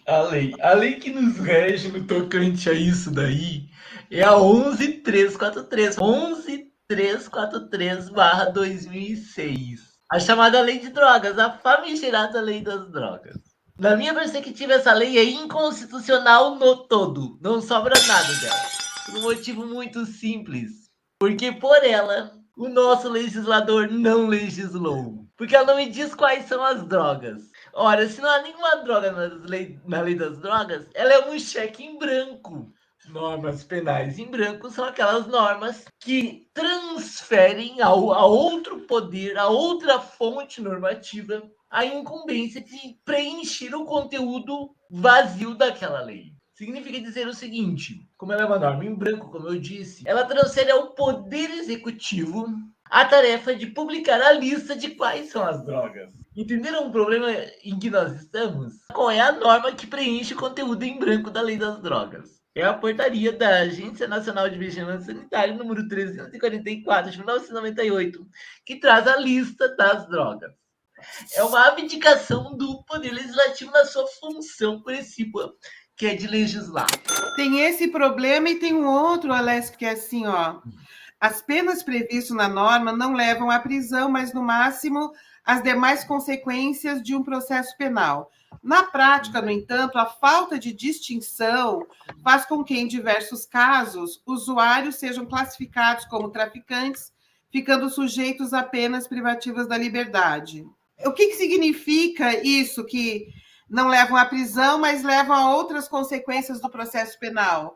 A lei que nos rege no tocante a isso daí é a 11.343. 11.343/2006. A chamada Lei de Drogas, a famigerada Lei das Drogas. Na minha perspectiva, essa lei é inconstitucional no todo. Não sobra nada dela. Por um motivo muito simples. Porque por ela, o nosso legislador não legislou. Porque ela não me diz quais são as drogas. Ora, se não há nenhuma droga na lei das drogas, ela é um cheque em branco. Normas penais em branco são aquelas normas que transferem a outro poder, a outra fonte normativa, a incumbência de preencher o conteúdo vazio daquela lei. Significa dizer o seguinte: como ela é uma norma em branco, como eu disse, ela transfere ao Poder Executivo a tarefa de publicar a lista de quais são as drogas. Entenderam o problema em que nós estamos? Qual é a norma que preenche o conteúdo em branco da lei das drogas? É a portaria da Agência Nacional de Vigilância Sanitária, número 344, de 1998, que traz a lista das drogas. É uma abdicação do Poder Legislativo na sua função principal, que é de legislar. Tem esse problema e tem um outro, Alessio, que é assim, ó. As penas previstas na norma não levam à prisão, mas no máximo as demais consequências de um processo penal. Na prática, no entanto, a falta de distinção faz com que, em diversos casos, usuários sejam classificados como traficantes, ficando sujeitos a penas privativas da liberdade. O que significa isso, que não levam à prisão, mas levam a outras consequências do processo penal?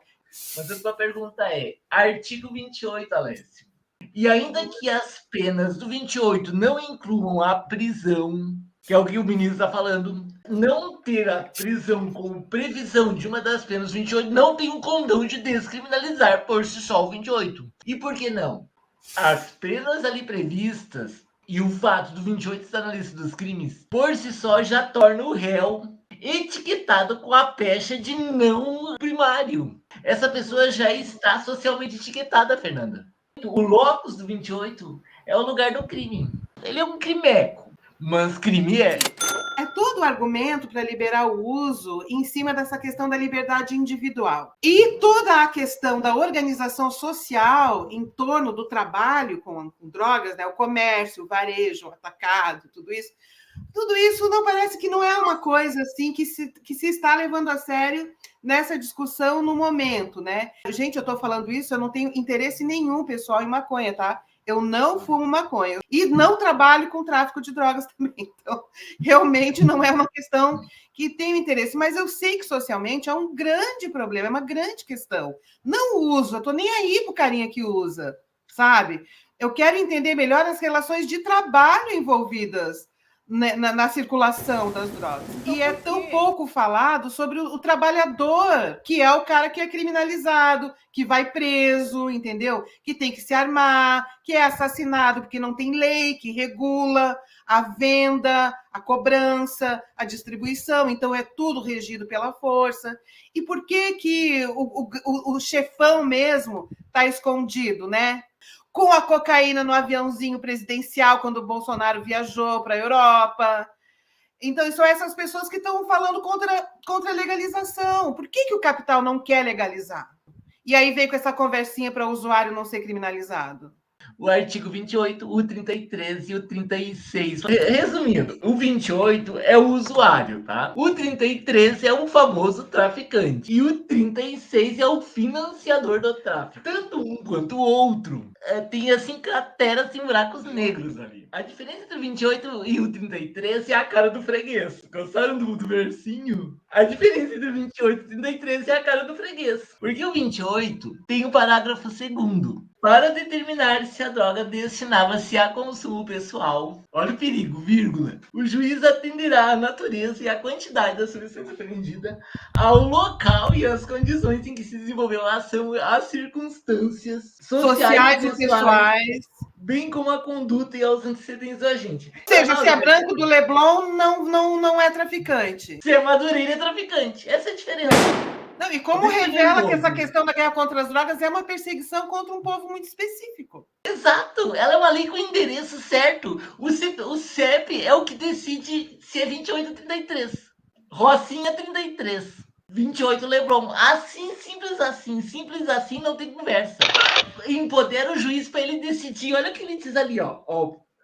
Mas a sua pergunta é: artigo 28, Alessio. E ainda que as penas do 28 não incluam a prisão, que é o que o ministro está falando, não ter a prisão como previsão de uma das penas 28 não tem um condão de descriminalizar por si só o 28. E por que não? As penas ali previstas e o fato do 28 estar na lista dos crimes, por si só, já torna o réu etiquetado com a pecha de não primário. Essa pessoa já está socialmente etiquetada, Fernanda. O locus do 28 é o lugar do crime. Ele é um crimeco, mas crime é. É todo o argumento para liberar o uso em cima dessa questão da liberdade individual. E toda a questão da organização social em torno do trabalho com drogas, né, o comércio, o varejo, o atacado, tudo isso não parece que não é uma coisa assim que se está levando a sério nessa discussão no momento, né? Gente, eu estou falando isso, eu não tenho interesse nenhum, pessoal, em maconha, tá? Eu não fumo maconha e não trabalho com tráfico de drogas também. Então, realmente não é uma questão que tenho interesse, mas eu sei que socialmente é um grande problema, é uma grande questão. Não uso, eu estou nem aí pro carinha que usa, sabe? Eu quero entender melhor as relações de trabalho envolvidas na circulação das drogas. E é tão pouco falado sobre o trabalhador, que é o cara que é criminalizado, que vai preso, entendeu? Que tem que se armar, que é assassinado porque não tem lei que regula a venda, a cobrança, a distribuição, então é tudo regido pela força. E por que o chefão mesmo está escondido, né? Com a cocaína no aviãozinho presidencial quando o Bolsonaro viajou para a Europa. Então, são essas pessoas que estão falando contra a legalização. Por que o capital não quer legalizar? E aí veio com essa conversinha para o usuário não ser criminalizado. O artigo 28, o 33 e o 36. Resumindo, o 28 é o usuário, tá? O 33 é o famoso traficante. E o 36 é o financiador do tráfico. Tanto um quanto o outro tem, assim, crateras e buracos negros ali. A diferença entre o 28 e o 33 é a cara do freguês. Gostaram do versinho? A diferença entre o 28 e o 33 é a cara do freguês. Porque o 28 tem o parágrafo 2º. Para determinar se a droga destinava-se a consumo pessoal, olha o perigo, vírgula, o juiz atenderá à natureza e à quantidade da substância apreendida, ao local e às condições em que se desenvolveu a ação, às circunstâncias sociais e pessoais, bem como a conduta e aos antecedentes do agente. Ou seja, se é branco do Leblon, não é traficante. Se é Madureira, é traficante. Essa é a diferença. Não, e como revela que essa questão da guerra contra as drogas é uma perseguição contra um povo muito específico. Exato, ela é uma lei com endereço certo. O CEP é o que decide se é 28 ou 33. Rocinha 33. 28 Leblon. Assim, simples assim, não tem conversa. Empodera o juiz para ele decidir. Olha o que ele diz ali, ó.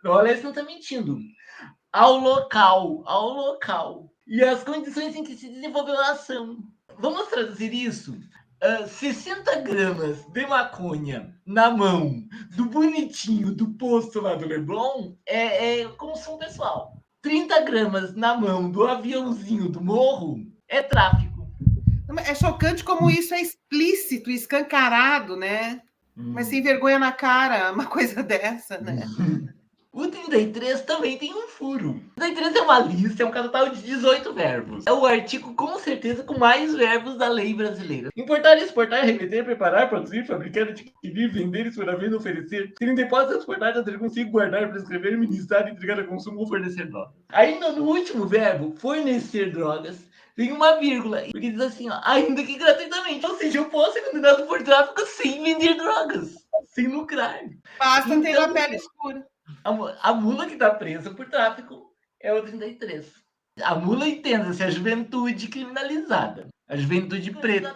Olha, ele não tá mentindo. Ao local. E as condições em que se desenvolveu a ação. Vamos traduzir isso? 60 gramas de maconha na mão do bonitinho do posto lá do Leblon é consumo pessoal. 30 gramas na mão do aviãozinho do morro é tráfico. É chocante como isso é explícito, escancarado, né? Mas sem vergonha na cara, uma coisa dessa, né? O 33 também tem um furo. O 33 é uma lista, é um total de 18 verbos. É o artigo, com certeza, com mais verbos da lei brasileira. Importar, exportar, remeter, preparar, produzir, fabricar, adquirir, vender, explorar, venda, oferecer, ter em depósito, transportar, trazer consigo, guardar, prescrever, ministrar, entregar a consumo ou fornecer drogas. Ainda no último verbo, fornecer drogas, tem uma vírgula, porque diz assim, ó, ainda que gratuitamente. Ou seja, eu posso ser condenado por tráfico sem vender drogas, sem lucrar. Basta ter a Então, pele escura. a mula que está presa por tráfico é o 33. A mula, entenda-se, a juventude criminalizada. A juventude preta.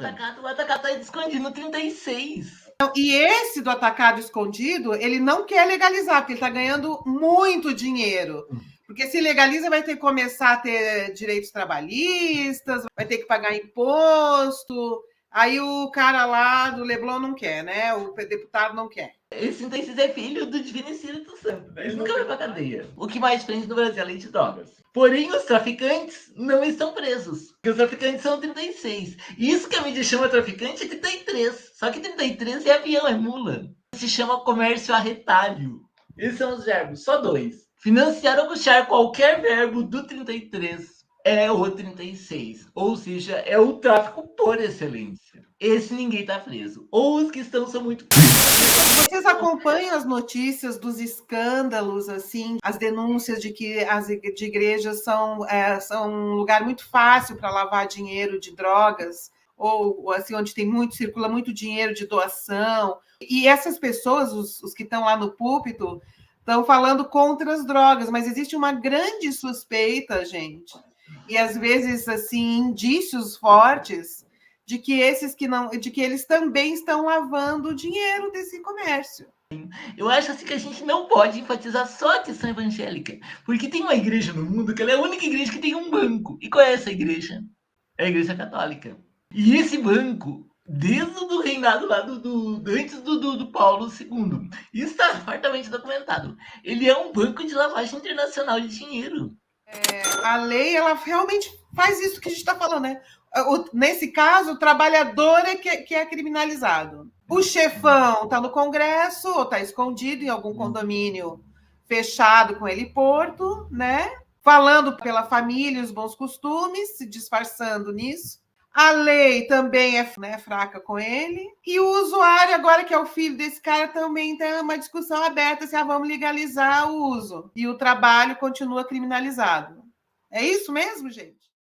O atacado está escondido no 36. E esse do atacado escondido, ele não quer legalizar, porque ele está ganhando muito dinheiro. Porque se legaliza, vai ter que começar a ter direitos trabalhistas, vai ter que pagar imposto. Aí o cara lá do Leblon não quer, né? O deputado não quer. Esse 36 é filho do Divino Espírito Santo. Ele nunca vai pra cadeia. O que mais prende no Brasil é a lei de drogas. Porém, os traficantes não estão presos. Porque os traficantes são 36. E isso que a mídia chama traficante é 33. Só que 33 é avião, é mula. Se chama comércio a retalho. Esses são os verbos, só dois. Financiar ou puxar qualquer verbo do 33 é o 36. Ou seja, é o tráfico por excelência. Esse ninguém tá preso. Ou os que estão são muito Vocês acompanham as notícias dos escândalos, assim, as denúncias de que as igrejas são um lugar muito fácil para lavar dinheiro de drogas, ou assim, onde circula muito dinheiro de doação. E essas pessoas, os que estão lá no púlpito, estão falando contra as drogas, mas existe uma grande suspeita, gente, e às vezes assim, indícios fortes de que eles também estão lavando o dinheiro desse comércio. Eu acho assim que a gente não pode enfatizar só a questão evangélica, porque tem uma igreja no mundo que ela é a única igreja que tem um banco. E qual é essa igreja? É a Igreja Católica. E esse banco, desde o reinado lá antes do Paulo II, isso está fartamente documentado. Ele é um banco de lavagem internacional de dinheiro. A lei, ela realmente faz isso que a gente está falando, né? Nesse caso, o trabalhador que é criminalizado. O chefão está no Congresso ou está escondido em algum condomínio fechado com heliporto, né? Falando pela família os bons costumes, se disfarçando nisso. A lei também é, né, fraca com ele. E o usuário, agora que é o filho desse cara, também tem uma discussão aberta se vamos legalizar o uso. E o trabalho continua criminalizado. É isso mesmo, gente?